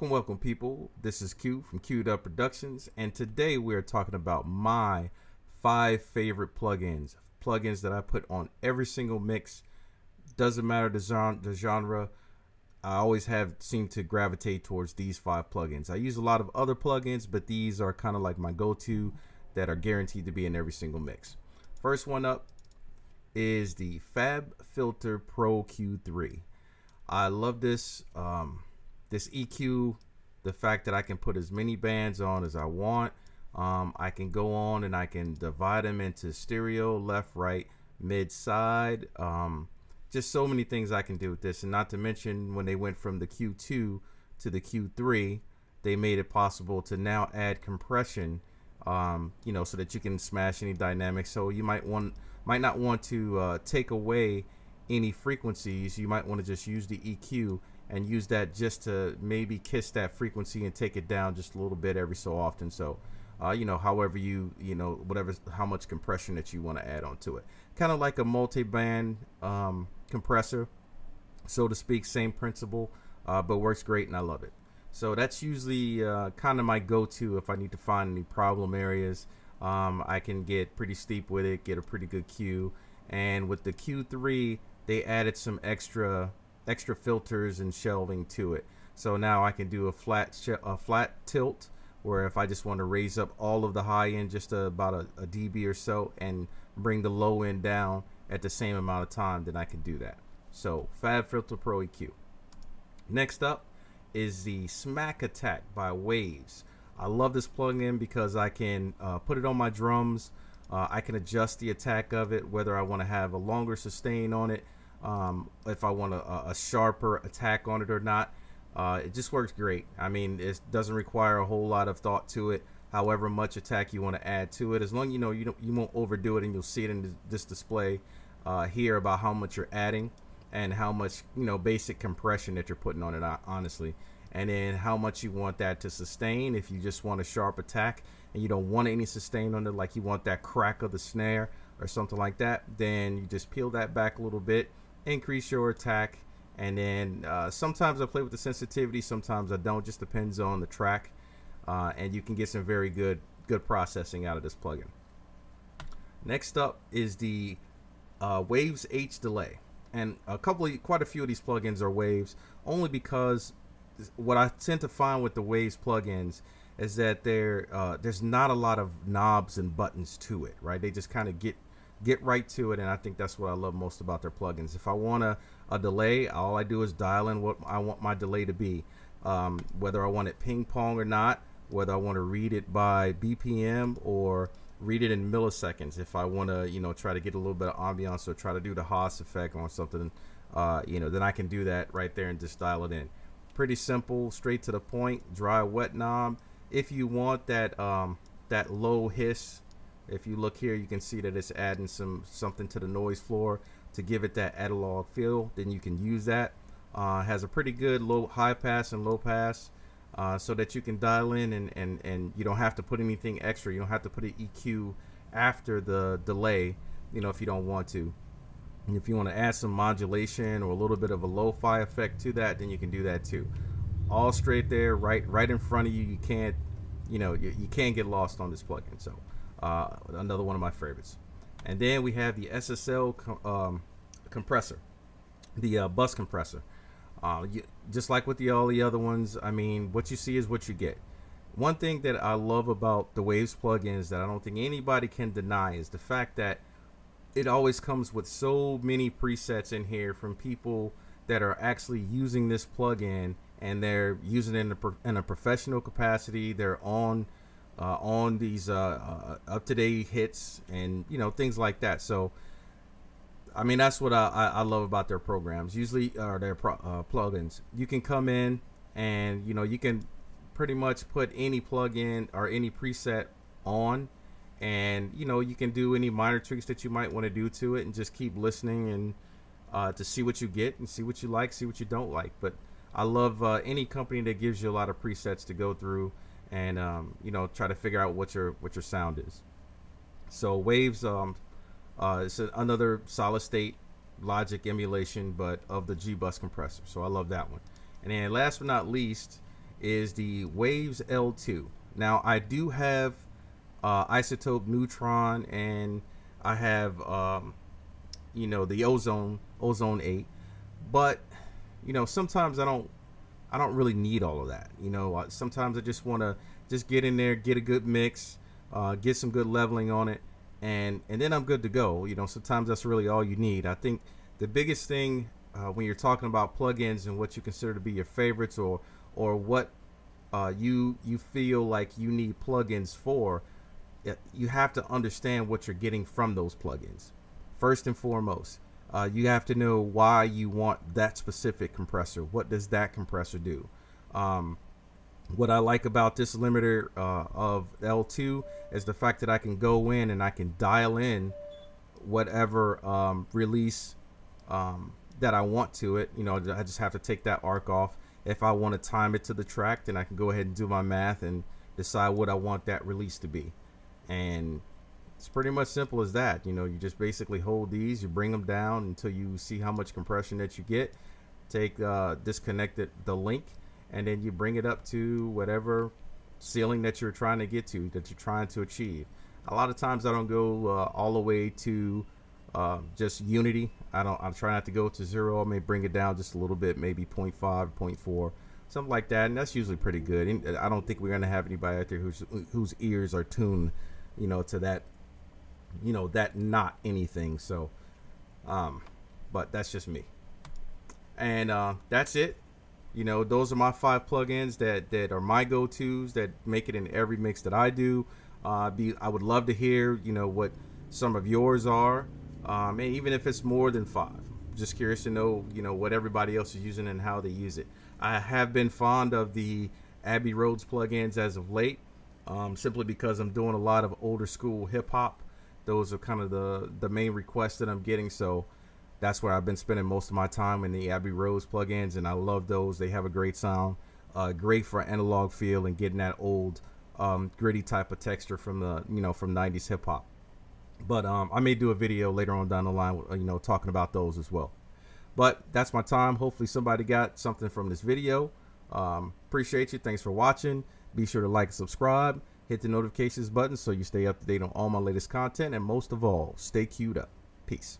Welcome people. This is Q from Qdup Productions, and today we're talking about my 5 favorite plugins that I put on every single mix. Doesn't matter the genre. I always have seemed to gravitate towards these 5 plugins. I use a lot of other plugins, but these are kind of like my go-to that are guaranteed to be in every single mix. First one up is the FabFilter Pro Q3. I love this this EQ, the fact that I can put as many bands on as I want. I can go on and I can divide them into stereo, left, right, mid, side. Just so many things I can do with this, and not to mention when they went from the Q2 to the Q3, they made it possible to now add compression, you know, so that you can smash any dynamics. So you might not want to take away any frequencies. You might want to just use the EQ and use that just to maybe kiss that frequency and take it down just a little bit every so often. So you know, however how much compression that you want to add onto it, kind of like a multi-band compressor, so to speak. Same principle, but works great, and I love it. So that's usually kind of my go-to if I need to find any problem areas. I can get pretty steep with it, get a pretty good Q. And with the Q3, they added some extra filters and shelving to it. So now I can do a flat tilt, where if I just want to raise up all of the high end just about a dB or so and bring the low end down at the same amount of time, then I can do that. So FabFilter Pro EQ. Next up is the Smack Attack by Waves. I love this plugin because I can put it on my drums. I can adjust the attack of it, whether I want to have a longer sustain on it, if I want a sharper attack on it or not. It just works great. I mean, it doesn't require a whole lot of thought to it. However much attack you want to add to it, as long as you won't overdo it, and you'll see it in this display here about how much you're adding and how much basic compression that you're putting on it, honestly, and then how much you want that to sustain. If you just want a sharp attack and you don't want any sustain on it, like you want that crack of the snare or something like that, then you just peel that back a little bit, increase your attack. And then sometimes I play with the sensitivity, sometimes I don't. Just depends on the track, and you can get some very good processing out of this plugin. Next up is the Waves HDelay, and quite a few of these plugins are Waves, only because what I tend to find with the Waves plugins is that there's not a lot of knobs and buttons to it, right? They just kind of get right to it, and I think that's what I love most about their plugins. If I want a delay, all I do is dial in what I want my delay to be, whether I want it ping pong or not, whether I want to read it by BPM or read it in milliseconds. If I want to try to get a little bit of ambiance or try to do the Haas effect on something, then I can do that right there and just dial it in. Pretty simple, straight to the point. Dry wet knob. If you want that that low hiss, if you look here, you can see that it's adding something to the noise floor to give it that analog feel. Then you can use that. Has a pretty good high pass and low pass, so that you can dial in and you don't have to put anything extra. You don't have to put an EQ after the delay, if you don't want to. And if you want to add some modulation or a little bit of a lo-fi effect to that, then you can do that too. All straight there, right in front of you. You can't, you can't get lost on this plugin. So another one of my favorites. And then we have the SSL compressor, the bus compressor. Just like with all the other ones, I mean, what you see is what you get. One thing that I love about the Waves plugins that I don't think anybody can deny is the fact that it always comes with so many presets in here from people that are actually using this plugin, and they're using it in a professional capacity. They're on these up-to-date hits and things like that. So I mean, that's what I love about their programs, usually, or their plugins. You can come in and you can pretty much put any plugin or any preset on, and you can do any minor tweaks that you might want to do to it, and just keep listening and to see what you get and see what you like, see what you don't like. But I love any company that gives you a lot of presets to go through and try to figure out what your sound is. So Waves, it's another solid state logic emulation, but of the Bus Compressor. So I love that one. And then last but not least is the Waves L2. Now I do have isotope neutron, and I have you know, the ozone 8, but you know, sometimes I don't really need all of that. You know, sometimes I just want to just get in there, get a good mix, get some good leveling on it, and then I'm good to go. You know, sometimes that's really all you need. I think the biggest thing when you're talking about plugins and what you consider to be your favorites, or what you feel like you need plugins for, you have to understand what you're getting from those plugins. First and foremost, you have to know why you want that specific compressor. What does that compressor do? What I like about this limiter of L2 is the fact that I can go in and I can dial in whatever release that I want to it. You know, I just have to take that arc off. If I want to time it to the track, then I can go ahead and do my math and decide what I want that release to be. And it's pretty much simple as that. You know, you just basically hold these, you bring them down until you see how much compression that you get. Take disconnect the link, and then you bring it up to whatever ceiling that you're trying to get to, that you're trying to achieve. A lot of times I don't go all the way to just unity. I try not to go to 0. I may bring it down just a little bit, maybe 0.5, 0.4, something like that, and that's usually pretty good. And I don't think we're gonna have anybody out there whose ears are tuned, you know, to that, you know, that not anything. So but that's just me. And that's it. You know, those are my 5 plugins that are my go-tos, that make it in every mix that I do. I would love to hear, you know, what some of yours are, and even if it's more than 5. Just curious to know, you know, what everybody else is using and how they use it. I have been fond of the Abbey Roads plugins as of late, simply because I'm doing a lot of older school hip hop. Those are kind of the main requests that I'm getting, so that's where I've been spending most of my time, in the Abbey Roads plugins, and I love those. They have a great sound, great for analog feel and getting that old gritty type of texture from the, you know, from 90s hip hop. But I may do a video later on down the line, you know, talking about those as well. But that's my time. Hopefully somebody got something from this video. Appreciate you. Thanks for watching. Be sure to like and subscribe. Hit the notifications button so you stay up to date on all my latest content. And most of all, stay queued up. Peace.